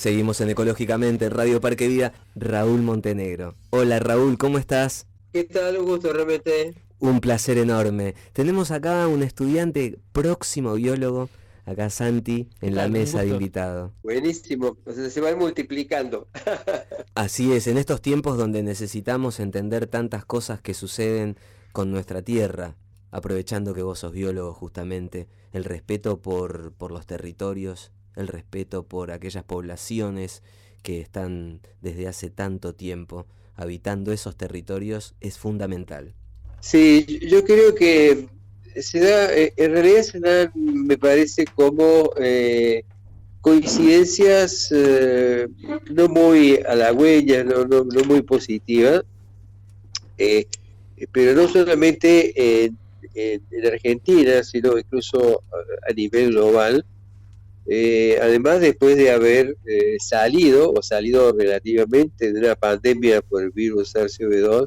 Seguimos en Ecológicamente, Radio Parque Vida, Raúl Montenegro. Hola Raúl, ¿cómo estás? ¿Qué tal? Un gusto realmente. Un placer enorme. Tenemos acá un estudiante próximo biólogo, acá Santi, ¿Qué en la tal? Un mesa de gusto. invitado. Buenísimo. O sea, se van multiplicando. Así es, en estos tiempos donde necesitamos entender tantas cosas que suceden con nuestra tierra, aprovechando que vos sos biólogo justamente, el respeto por los territorios, el respeto por aquellas poblaciones que están desde hace tanto tiempo habitando esos territorios es fundamental. Sí, yo creo que se da, en realidad se dan, me parece, como coincidencias no muy halagüeñas, no muy positivas, eh, pero no solamente en Argentina, sino incluso a nivel global. Además, después de haber salido relativamente de una pandemia por el virus SARS-CoV-2,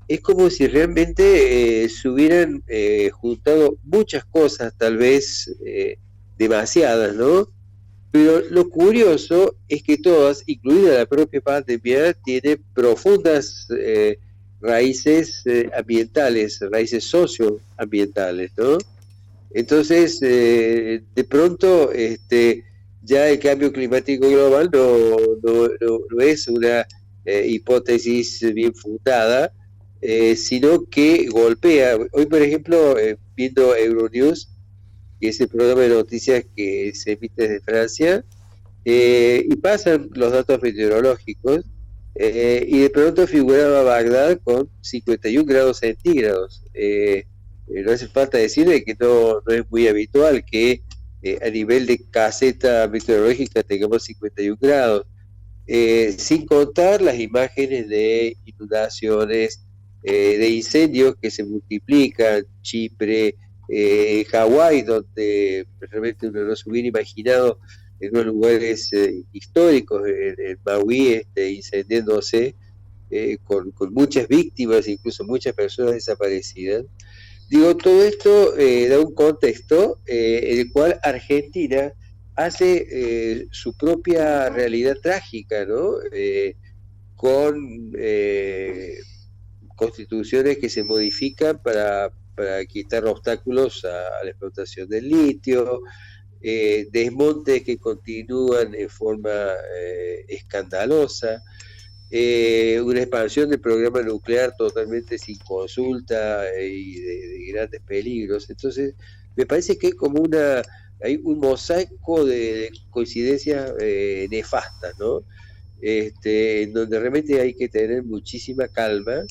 es como si realmente se hubieran juntado muchas cosas, tal vez demasiadas, ¿no? Pero lo curioso es que todas, incluida la propia pandemia, tienen profundas raíces ambientales, raíces socioambientales, ¿no? Entonces, de pronto, ya el cambio climático global no es una hipótesis bien fundada, sino que golpea. Hoy, por ejemplo, viendo Euronews, que es el programa de noticias que se emite desde Francia, y pasan los datos meteorológicos, y de pronto figuraba Bagdad con 51 grados centígrados. No hace falta decirle que no es muy habitual que a nivel de caseta meteorológica tengamos 51 grados, sin contar las imágenes de inundaciones, de incendios que se multiplican, Chipre, Hawái, donde realmente uno no se hubiera imaginado en unos lugares históricos, en Maui, incendiándose, con muchas víctimas, incluso muchas personas desaparecidas. Digo, todo esto da un contexto en el cual Argentina hace su propia realidad trágica, ¿no? Con constituciones que se modifican para quitar obstáculos a la explotación del litio, desmontes que continúan en forma escandalosa, una expansión del programa nuclear totalmente sin consulta y de grandes peligros. Entonces, me parece que hay un mosaico de coincidencias nefastas, ¿no? En donde realmente hay que tener muchísima calma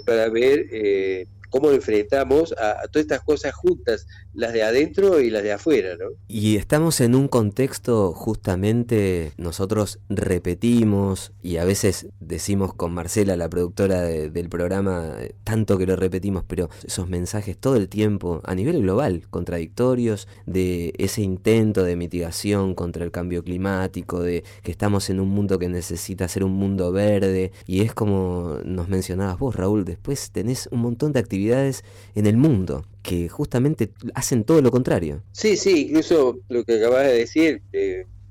para ver cómo enfrentamos a todas estas cosas juntas, las de adentro y las de afuera, ¿no? Y estamos en un contexto justamente, nosotros repetimos y a veces decimos con Marcela, la productora del programa, tanto que lo repetimos, pero esos mensajes todo el tiempo a nivel global, contradictorios, de ese intento de mitigación contra el cambio climático, de que estamos en un mundo que necesita ser un mundo verde, y es como nos mencionabas vos, Raúl, después tenés un montón de actividades en el mundo que justamente hacen todo lo contrario. Sí, sí, incluso lo que acabas de decir,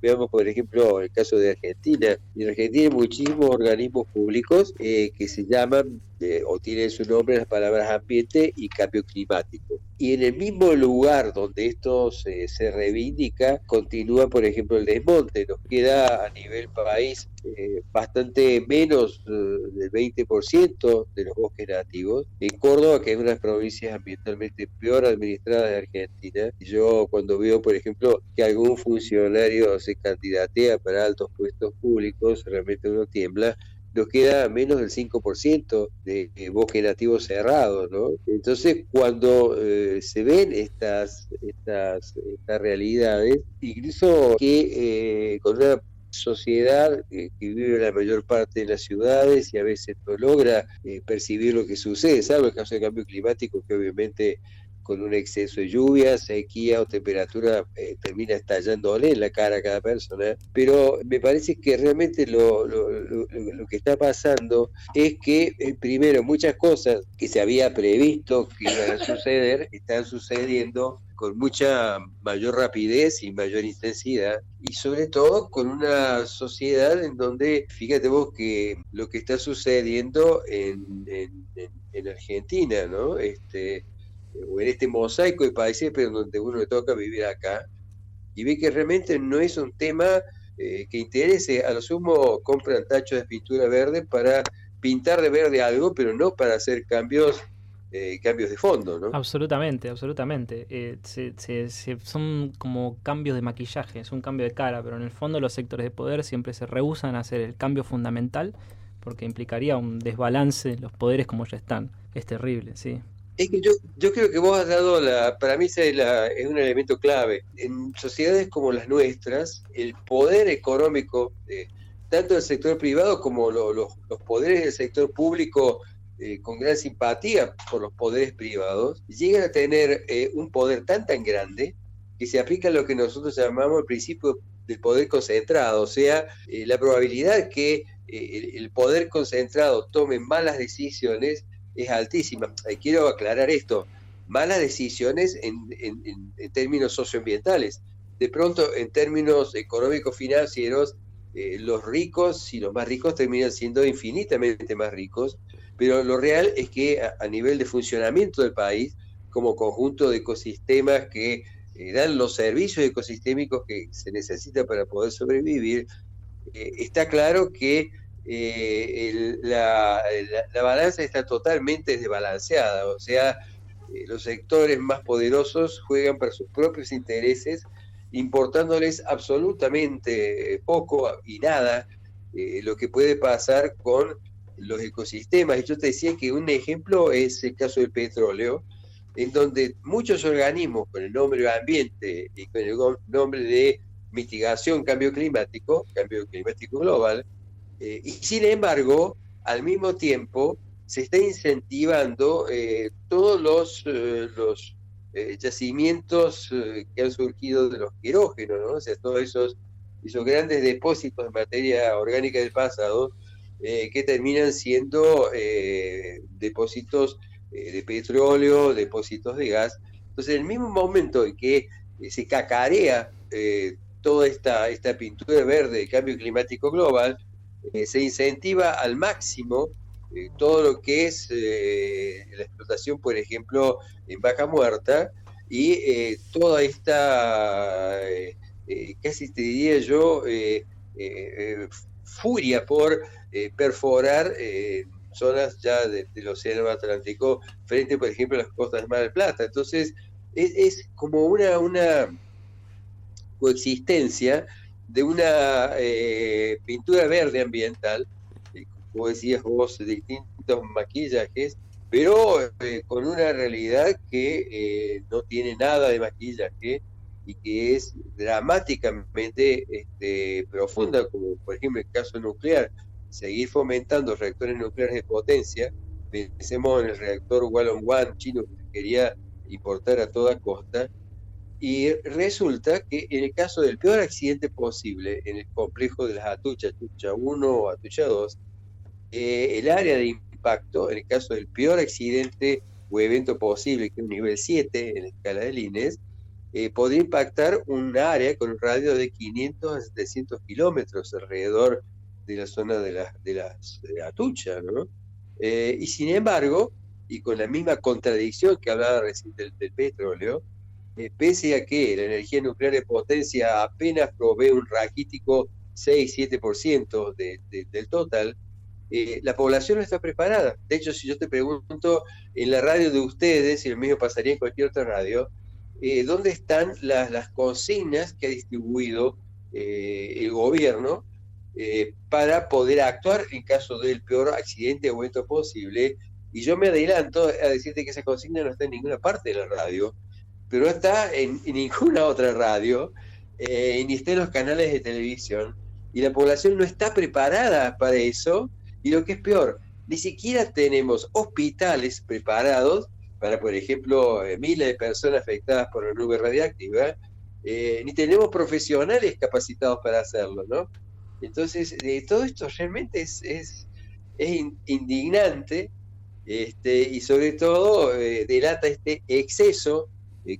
veamos por ejemplo el caso de Argentina. En Argentina hay muchísimos organismos públicos que se llaman o tienen su nombre las palabras ambiente y cambio climático. Y en el mismo lugar donde esto se reivindica, continúa por ejemplo el desmonte. Nos queda a nivel país bastante menos del 20% de los bosques nativos. En Córdoba, que es una de las provincias ambientalmente peor administradas de Argentina, yo cuando veo, por ejemplo, que algún funcionario se candidatea para altos puestos públicos, realmente uno tiembla. Nos queda menos del 5% de bosque nativo cerrado, ¿no? Entonces, cuando se ven estas realidades, incluso que con una sociedad que vive la mayor parte de las ciudades y a veces no logra percibir lo que sucede, salvo el caso del cambio climático, que obviamente con un exceso de lluvia, sequía o temperatura, termina estallándole en la cara a cada persona. Pero me parece que realmente lo que está pasando es que, primero, muchas cosas que se había previsto que iban a suceder, están sucediendo con mucha mayor rapidez y mayor intensidad, y sobre todo con una sociedad en donde, fíjate vos que lo que está sucediendo en Argentina, ¿no? O en este mosaico de países, pero donde uno le toca vivir acá, y ve que realmente no es un tema que interese. A lo sumo compran tachos de pintura verde para pintar de verde algo, pero no para hacer cambios de fondo, ¿no? Absolutamente, absolutamente. Son como cambios de maquillaje, es un cambio de cara, pero en el fondo los sectores de poder siempre se rehúsan a hacer el cambio fundamental porque implicaría un desbalance de los poderes como ya están. Es terrible, sí. Es que yo creo que vos has dado para mí es un elemento clave. En sociedades como las nuestras, el poder económico, tanto del sector privado como los poderes del sector público, con gran simpatía por los poderes privados, llegan a tener un poder tan grande que se aplica lo que nosotros llamamos el principio del poder concentrado, o sea, la probabilidad que el poder concentrado tome malas decisiones es altísima. Quiero aclarar esto: malas decisiones en términos socioambientales. De pronto, en términos económicos financieros, los ricos y los más ricos terminan siendo infinitamente más ricos, pero lo real es que a nivel de funcionamiento del país, como conjunto de ecosistemas que dan los servicios ecosistémicos que se necesitan para poder sobrevivir, está claro que la balanza está totalmente desbalanceada. O sea, los sectores más poderosos juegan para sus propios intereses, importándoles absolutamente poco y nada lo que puede pasar con los ecosistemas. Y yo te decía que un ejemplo es el caso del petróleo, en donde muchos organismos con el nombre de ambiente y con el nombre de mitigación cambio climático global, y sin embargo, al mismo tiempo, se está incentivando todos los yacimientos que han surgido de los quirógenos, ¿no? O sea, todos esos grandes depósitos de materia orgánica del pasado, que terminan siendo depósitos de petróleo, depósitos de gas. Entonces, en el mismo momento en que se cacarea toda esta pintura verde de cambio climático global, se incentiva al máximo todo lo que es la explotación, por ejemplo, en Vaca Muerta, y toda esta, casi te diría yo, furia por perforar zonas ya del Océano Atlántico frente, por ejemplo, a las costas de Mar del Plata. Entonces, es como una coexistencia de una pintura verde ambiental, como decías vos, de distintos maquillajes, pero con una realidad que no tiene nada de maquillaje y que es dramáticamente profunda, como por ejemplo el caso nuclear. Seguir fomentando reactores nucleares de potencia, pensemos en el reactor Walloon-1 chino que quería importar a toda costa, y resulta que en el caso del peor accidente posible en el complejo de las Atucha, Atucha 1 o Atucha 2, el área de impacto, en el caso del peor accidente o evento posible, que es un nivel 7 en la escala de Lines, podría impactar un área con un radio de 500 a 700 kilómetros alrededor de la zona de las Atucha, ¿no? Y sin embargo, y con la misma contradicción que hablaba recién del petróleo, pese a que la energía nuclear de potencia apenas provee un raquítico 6-7% del total, la población no está preparada. De hecho, si yo te pregunto en la radio de ustedes, y lo mismo pasaría en cualquier otra radio, ¿dónde están las consignas que ha distribuido el gobierno para poder actuar en caso del peor accidente o evento posible? Y yo me adelanto a decirte que esa consigna no está en ninguna parte de la radio, pero no está en ninguna otra radio, ni está en los canales de televisión, y la población no está preparada para eso. Y lo que es peor, ni siquiera tenemos hospitales preparados para, por ejemplo, miles de personas afectadas por la nube radiactiva, ni tenemos profesionales capacitados para hacerlo, ¿no? Entonces, todo esto realmente es indignante, y sobre todo delata este exceso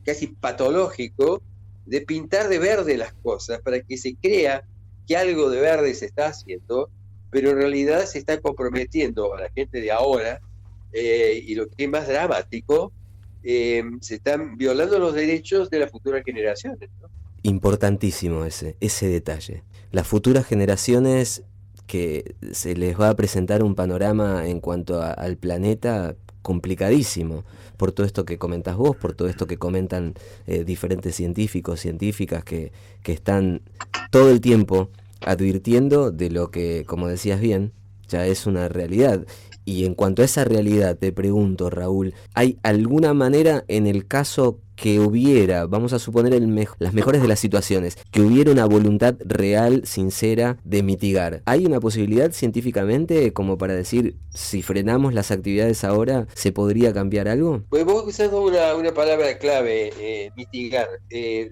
casi patológico de pintar de verde las cosas para que se crea que algo de verde se está haciendo, pero en realidad se está comprometiendo a la gente de ahora, y lo que es más dramático, se están violando los derechos de las futuras generaciones, ¿no? Importantísimo ese detalle. Las futuras generaciones que se les va a presentar un panorama en cuanto al planeta complicadísimo, por todo esto que comentás vos, por todo esto que comentan diferentes científicos, científicas que están todo el tiempo advirtiendo de lo que, como decías bien, ya es una realidad. Y en cuanto a esa realidad, te pregunto, Raúl, ¿hay alguna manera en el caso que hubiera, vamos a suponer las mejores de las situaciones, que hubiera una voluntad real, sincera, de mitigar? ¿Hay una posibilidad científicamente como para decir, si frenamos las actividades ahora, ¿se podría cambiar algo? Pues vos usando una palabra clave, mitigar.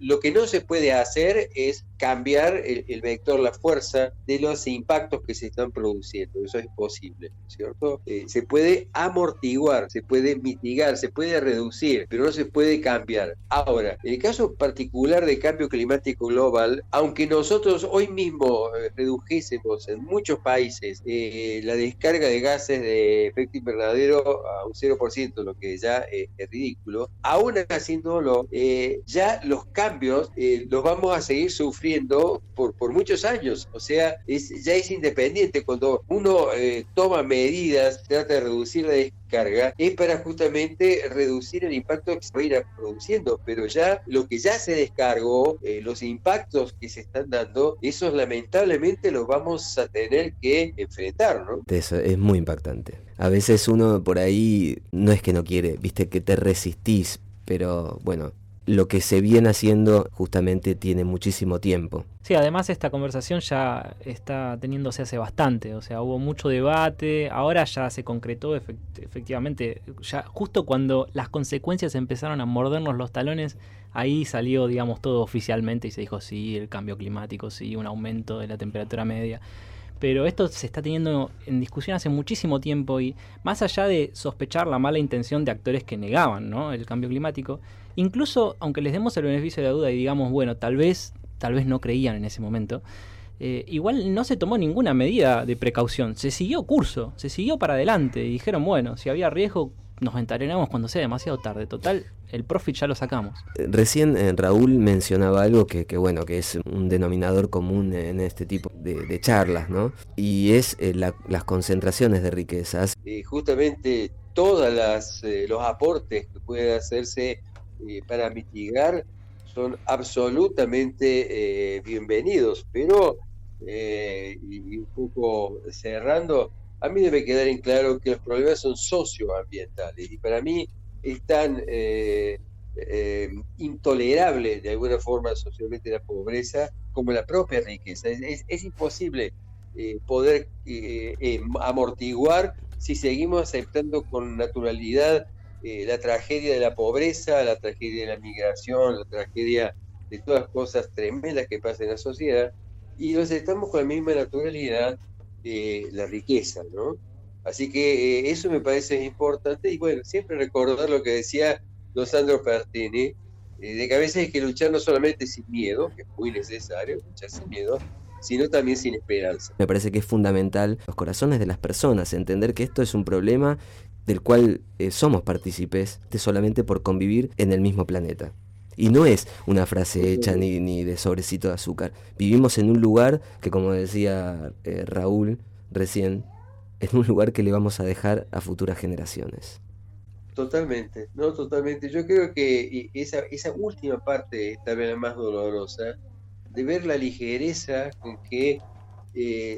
Lo que no se puede hacer es cambiar el vector, la fuerza de los impactos que se están produciendo. Eso es posible, ¿cierto? Se puede amortiguar, se puede mitigar, se puede reducir, pero no se puede cambiar. Ahora, en el caso particular de cambio climático global, aunque nosotros hoy mismo redujésemos en muchos países la descarga de gases de efecto invernadero a un 0%, lo que ya es ridículo, aún haciéndolo, ya los cambios los vamos a seguir sufriendo por muchos años. O sea, ya es independiente. Cuando uno toma medidas, trata de reducir la descarga, es para justamente reducir el impacto que se va a ir produciendo, pero ya lo que ya se descargó, los impactos que se están dando, esos lamentablemente los vamos a tener que enfrentar, ¿no? Eso es muy impactante. A veces uno por ahí no es que no quiere, viste que te resistís, pero bueno, lo que se viene haciendo justamente tiene muchísimo tiempo. Sí, además esta conversación ya está teniéndose hace bastante, o sea, hubo mucho debate, ahora ya se concretó efectivamente, ya justo cuando las consecuencias empezaron a mordernos los talones, ahí salió, digamos, todo oficialmente y se dijo sí, el cambio climático, sí, un aumento de la temperatura media. Pero esto se está teniendo en discusión hace muchísimo tiempo y más allá de sospechar la mala intención de actores que negaban, ¿no?, el cambio climático, incluso aunque les demos el beneficio de la duda y digamos, bueno, tal vez no creían en ese momento, igual no se tomó ninguna medida de precaución, se siguió curso, se siguió para adelante y dijeron, bueno, si había riesgo nos enteraremos cuando sea demasiado tarde, total, el profit ya lo sacamos. Recién Raúl mencionaba algo que bueno, que es un denominador común en este tipo de charlas, ¿no? Y es las concentraciones de riquezas. Justamente todos los aportes que pueden hacerse para mitigar son absolutamente bienvenidos, pero y un poco cerrando, a mí debe quedar en claro que los problemas son socioambientales y para mí es tan intolerable de alguna forma socialmente la pobreza como la propia riqueza. Es imposible poder amortiguar si seguimos aceptando con naturalidad la tragedia de la pobreza, la tragedia de la migración, la tragedia de todas las cosas tremendas que pasan en la sociedad, y lo aceptamos con la misma naturalidad la riqueza, ¿no? Así que eso me parece importante, y bueno, siempre recordar lo que decía don Sandro Pertini, de que a veces hay que luchar no solamente sin miedo, que es muy necesario luchar sin miedo, sino también sin esperanza. Me parece que es fundamental los corazones de las personas, entender que esto es un problema del cual somos partícipes solamente por convivir en el mismo planeta. Y no es una frase hecha ni de sobrecito de azúcar. Vivimos en un lugar que, como decía Raúl recién, es un lugar que le vamos a dejar a futuras generaciones. Totalmente, no, totalmente. Yo creo que esa última parte es también la más dolorosa, de ver la ligereza con que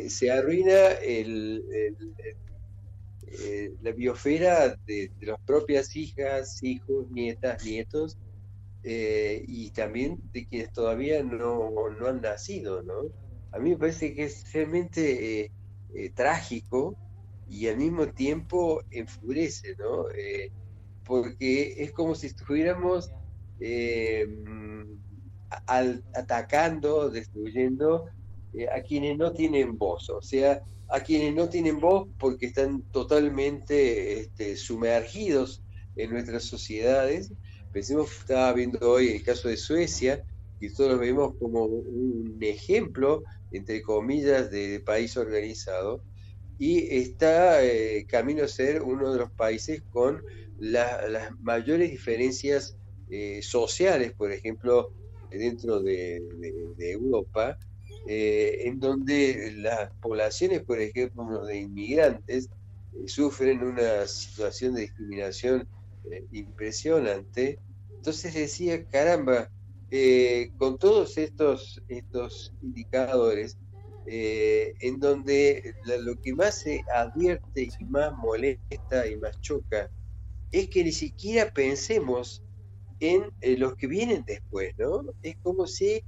se arruina la biosfera de las propias hijas, hijos, nietas, nietos, y también de quienes todavía no han nacido, ¿no? A mí me parece que es realmente trágico y al mismo tiempo enfurece, ¿no? porque es como si estuviéramos atacando, destruyendo a quienes no tienen voz, o sea, a quienes no tienen voz porque están totalmente sumergidos en nuestras sociedades. Pensemos, estaba viendo hoy el caso de Suecia, y todos lo vemos como un ejemplo, entre comillas, de país organizado, y está camino a ser uno de los países con las mayores diferencias sociales, por ejemplo, dentro de Europa, en donde las poblaciones, por ejemplo, de inmigrantes, sufren una situación de discriminación impresionante. Entonces decía, caramba, con todos estos indicadores, en donde lo que más se advierte y más molesta y más choca es que ni siquiera pensemos en los que vienen después, ¿no? Es como si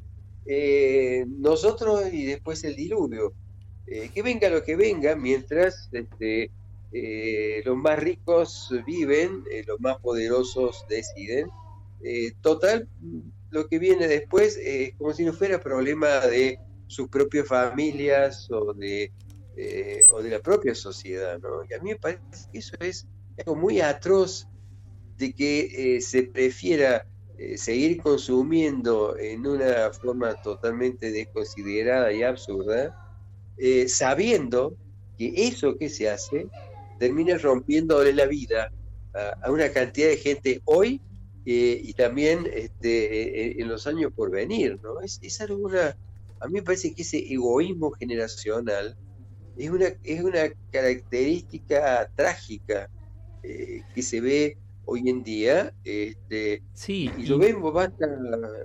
nosotros y después el diluvio, que venga lo que venga, mientras los más ricos viven, los más poderosos deciden. Total, lo que viene después es como si no fuera problema de sus propias familias o de la propia sociedad, ¿no? Y a mí me parece que eso es algo muy atroz, de que se prefiera seguir consumiendo en una forma totalmente desconsiderada y absurda, sabiendo que eso que se hace termina rompiéndole la vida a una cantidad de gente hoy y también en los años por venir, ¿no? Es alguna, a mí me parece que ese egoísmo generacional es una característica trágica que se ve hoy en día, Sí, y lo vemos, basta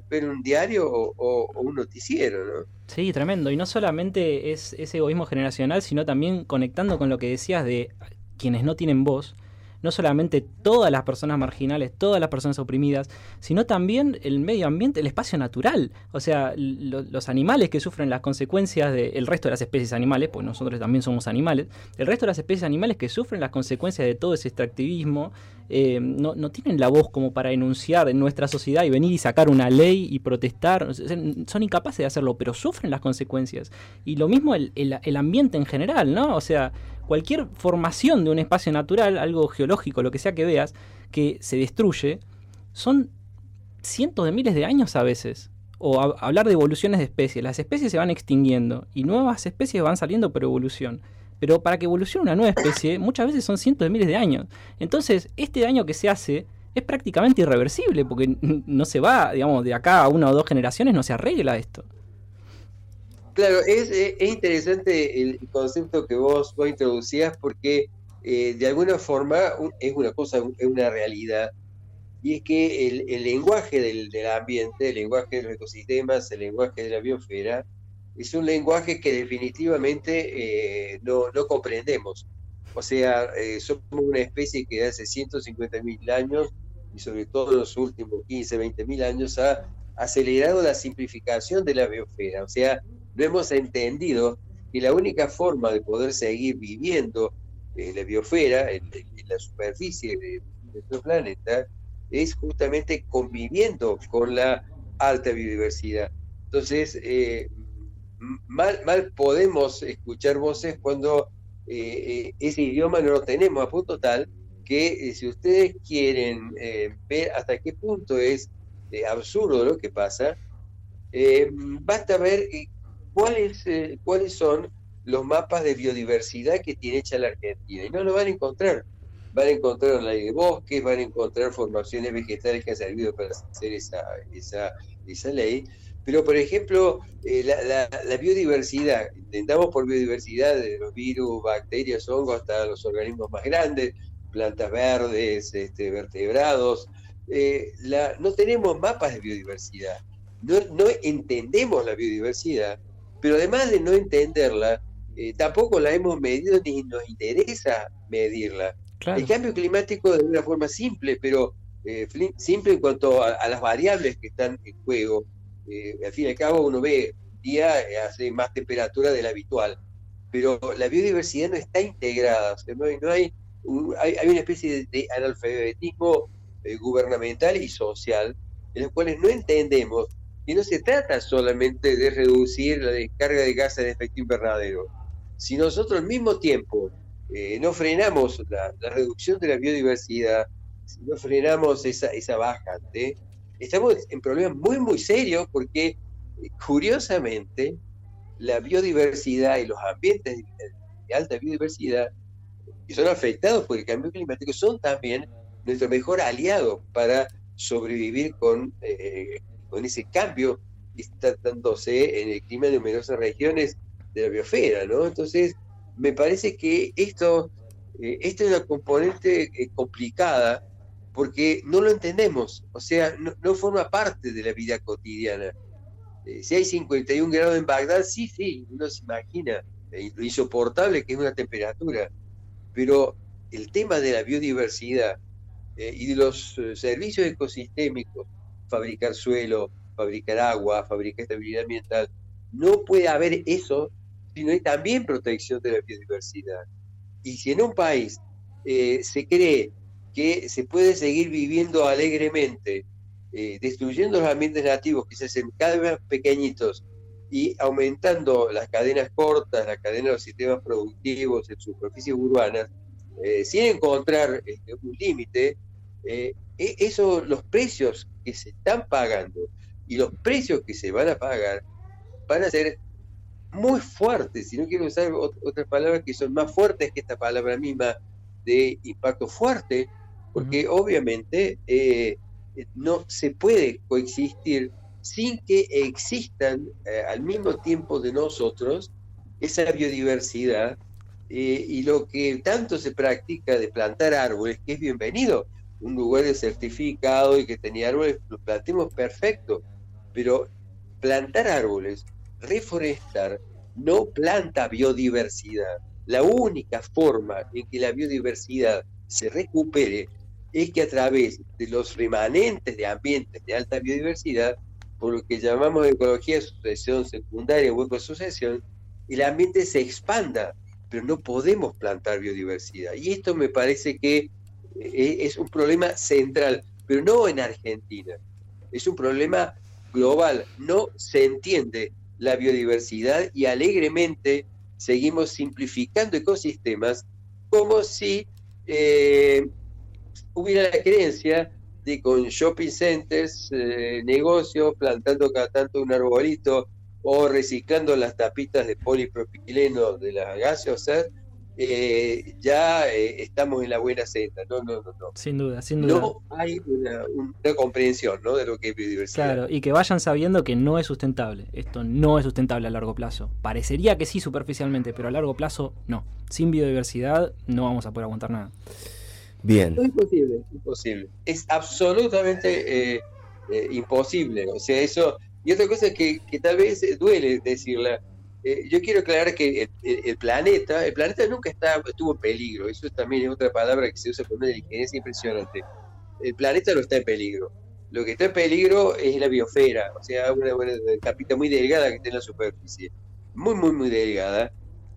ver un diario o un noticiero, ¿no? sí, tremendo. Y no solamente es ese egoísmo generacional, sino también conectando con lo que decías de quienes no tienen voz. No solamente todas las personas marginales, todas las personas oprimidas, sino también el medio ambiente, el espacio natural. O sea, los animales que sufren las consecuencias del resto de las especies animales, pues nosotros también somos animales, el resto de las especies animales que sufren las consecuencias de todo ese extractivismo, no tienen la voz como para enunciar en nuestra sociedad y venir y sacar una ley y protestar. O sea, son incapaces de hacerlo, pero sufren las consecuencias. Y lo mismo el ambiente en general, ¿no? O sea, cualquier formación de un espacio natural, algo geológico, lo que sea que veas, que se destruye, son cientos de miles de años a veces. O hablar de evoluciones de especies. Las especies se van extinguiendo y nuevas especies van saliendo por evolución. Pero para que evolucione una nueva especie, muchas veces son cientos de miles de años. Entonces, este daño que se hace es prácticamente irreversible, porque no se va, digamos, de acá a una o dos generaciones, no se arregla esto. Claro, es interesante el concepto que vos introducías, porque de alguna forma es una cosa, es una realidad, y es que el lenguaje del ambiente, el lenguaje de los ecosistemas, el lenguaje de la biosfera, es un lenguaje que definitivamente no comprendemos. O sea, somos una especie que hace 150.000 años, y sobre todo en los últimos 15, 20.000 años, ha acelerado la simplificación de la biosfera. O sea, no hemos entendido que la única forma de poder seguir viviendo en la biosfera, en la superficie de nuestro planeta, es justamente conviviendo con la alta biodiversidad. Entonces, mal podemos escuchar voces cuando ese idioma no lo tenemos, a punto tal que si ustedes quieren ver hasta qué punto es absurdo lo que pasa, basta ver cuáles son los mapas de biodiversidad que tiene hecha la Argentina, y no lo van a encontrar. Van a encontrar la ley de bosques, van a encontrar formaciones vegetales que han servido para hacer esa ley, pero por ejemplo, la biodiversidad, entendamos por biodiversidad de los virus, bacterias, hongos, hasta los organismos más grandes, plantas verdes, vertebrados, no tenemos mapas de biodiversidad, no entendemos la biodiversidad, pero además de no entenderla, tampoco la hemos medido ni nos interesa medirla. Claro. El cambio climático de una forma simple, pero simple en cuanto a las variables que están en juego. Al fin y al cabo uno ve un día hace más temperatura de la habitual, pero la biodiversidad no está integrada, o sea, no hay hay una especie de analfabetismo gubernamental y social, en los cuales no entendemos que no se trata solamente de reducir la descarga de gases de efecto invernadero. Si nosotros al mismo tiempo no frenamos la reducción de la biodiversidad, si no frenamos esa bajante, estamos en problemas muy, muy serios, porque curiosamente la biodiversidad y los ambientes de alta biodiversidad que son afectados por el cambio climático son también nuestro mejor aliado para sobrevivir con ese cambio que está dándose en el clima de numerosas regiones de la biosfera, ¿no? Entonces, me parece que esto es una componente complicada, porque no lo entendemos, o sea, no forma parte de la vida cotidiana. Si hay 51 grados en Bagdad, sí, uno se imagina lo insoportable que es una temperatura, pero el tema de la biodiversidad y de los servicios ecosistémicos, fabricar suelo, fabricar agua, fabricar estabilidad ambiental, no puede haber eso si no hay también protección de la biodiversidad. Y si en un país se cree que se puede seguir viviendo alegremente, destruyendo los ambientes nativos que se hacen cada vez más pequeñitos y aumentando las cadenas cortas, las cadenas de los sistemas productivos en superficies urbanas, sin encontrar un límite, los precios que se están pagando y los precios que se van a pagar van a ser muy fuertes, si no quiero usar otras palabras que son más fuertes que esta palabra misma de impacto fuerte, porque obviamente no se puede coexistir sin que existan al mismo tiempo de nosotros esa biodiversidad y lo que tanto se practica de plantar árboles, que es bienvenido, un lugar certificado y que tenía árboles, lo plantemos perfecto, pero plantar árboles, reforestar, no planta biodiversidad. La única forma en que la biodiversidad se recupere es que a través de los remanentes de ambientes de alta biodiversidad, por lo que llamamos ecología de sucesión secundaria o ecosociación, el ambiente se expanda, pero no podemos plantar biodiversidad. Y esto me parece que es un problema central, pero no en Argentina. Es un problema global. No se entiende la biodiversidad y alegremente seguimos simplificando ecosistemas como si hubiera la creencia de con shopping centers, negocios, plantando cada tanto un arbolito o reciclando las tapitas de polipropileno de las gaseosas, ya estamos en la buena senda. No. Sin duda. No hay una comprensión, ¿no?, de lo que es biodiversidad. Claro, y que vayan sabiendo que no es sustentable. Esto no es sustentable a largo plazo. Parecería que sí superficialmente, pero a largo plazo no. Sin biodiversidad no vamos a poder aguantar nada. Bien. No, imposible. Es absolutamente imposible. O sea, eso. Y otra cosa que tal vez duele decirla. Yo quiero aclarar que el planeta nunca estuvo en peligro. Eso también es otra palabra que se usa con una diligencia impresionante. El planeta no está en peligro. Lo que está en peligro es la biosfera, o sea, una capita muy delgada que está en la superficie. Muy, muy, muy delgada.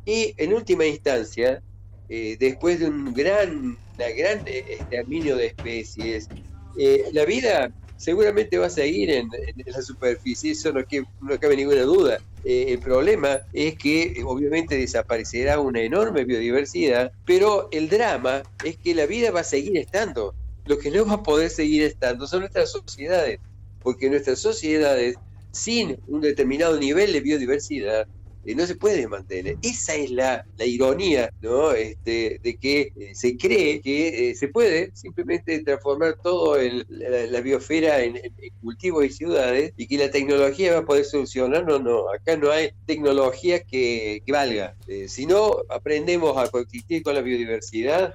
Y en última instancia, después de un gran exterminio de especies, la vida seguramente va a seguir en la superficie, eso no cabe ninguna duda. El problema es que obviamente desaparecerá una enorme biodiversidad, pero el drama es que la vida va a seguir estando. Lo que no va a poder seguir estando son nuestras sociedades, porque nuestras sociedades, sin un determinado nivel de biodiversidad, no se puede mantener. Esa es la ironía, ¿no? De que se cree que se puede simplemente transformar todo la biosfera en cultivos y ciudades, y que la tecnología va a poder solucionar. No, acá no hay tecnología que valga. Si no aprendemos a coexistir con la biodiversidad,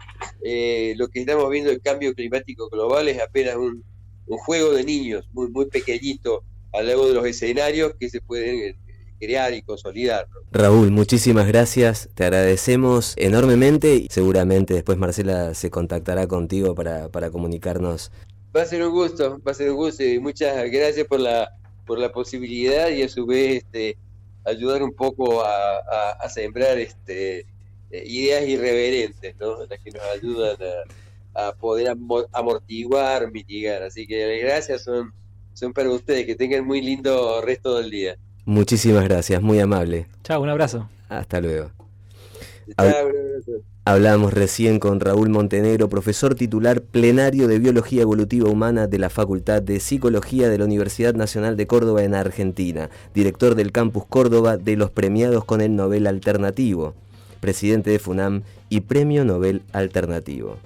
lo que estamos viendo, el cambio climático global, es apenas un juego de niños muy, muy pequeñito al lado de los escenarios que se pueden crear y consolidar. Raúl, muchísimas gracias, te agradecemos enormemente y seguramente después Marcela se contactará contigo para comunicarnos. Va a ser un gusto y muchas gracias por la posibilidad y a su vez ayudar un poco a sembrar ideas irreverentes, ¿no? Las que nos ayudan a poder amortiguar, mitigar. Así que gracias son para ustedes. Que tengan muy lindo resto del día. Muchísimas gracias, muy amable. Chao, un abrazo. Hasta luego. Chao, un abrazo. Hablamos recién con Raúl Montenegro, profesor titular plenario de Biología Evolutiva Humana de la Facultad de Psicología de la Universidad Nacional de Córdoba en Argentina, director del Campus Córdoba de los premiados con el Nobel Alternativo, presidente de FUNAM y Premio Nobel Alternativo.